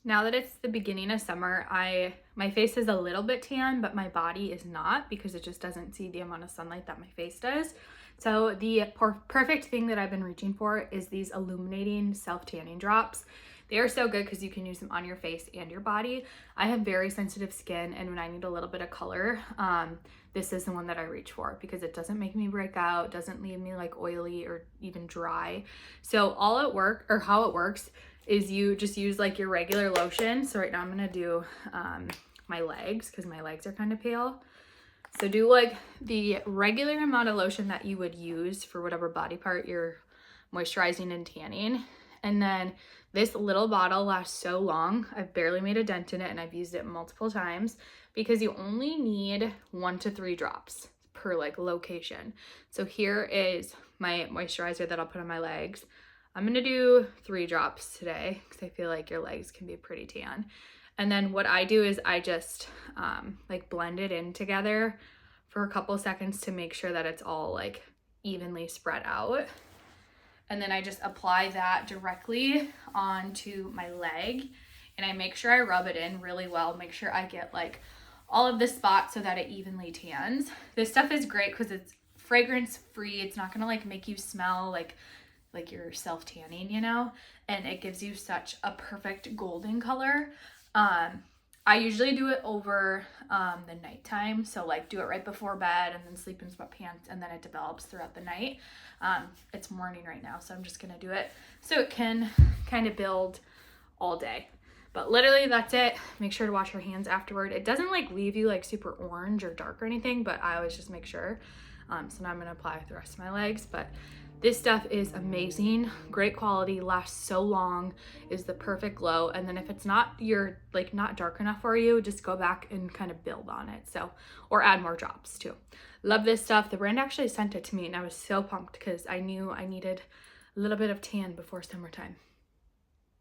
Now that it's the beginning of summer, my face is a little bit tan, but my body is not because it just doesn't see the amount of sunlight that my face does. So the perfect thing that I've been reaching for is these illuminating self-tanning drops. They are so good because you can use them on your face and your body. I have very sensitive skin, and when I need a little bit of color, this is the one that I reach for because it doesn't make me break out, doesn't leave me like oily or even dry. So how it works is you just use like your regular lotion. So right now I'm gonna do my legs because my legs are kind of pale. So do like the regular amount of lotion that you would use for whatever body part you're moisturizing and tanning. And then this little bottle lasts so long. I've barely made a dent in it, and I've used it multiple times because you only need 1 to 3 drops per like location. So here is my moisturizer that I'll put on my legs. I'm gonna do 3 drops today because I feel like your legs can be pretty tan. And then what I do is I just like blend it in together for a couple seconds to make sure that it's all like evenly spread out. And then I just apply that directly onto my leg, and I make sure I rub it in really well, make sure I get like all of the spots so that it evenly tans. This stuff is great because it's fragrance free. It's not gonna like make you smell like you're self-tanning, you know, and it gives you such a perfect golden color. I usually do it over the nighttime, so like do it right before bed and then sleep in sweatpants, and then it develops throughout the night. It's morning right now, so I'm just gonna do it so it can kind of build all day. But literally that's it. Make sure to wash your hands afterward. It doesn't like leave you like super orange or dark or anything, but I always just make sure. So now I'm gonna apply it with the rest of my legs, but this stuff is amazing, great quality, lasts so long, is the perfect glow. And then if it's not not dark enough for you, just go back and kind of build on it. So, or add more drops too. Love this stuff. The brand actually sent it to me, and I was so pumped because I knew I needed a little bit of tan before summertime.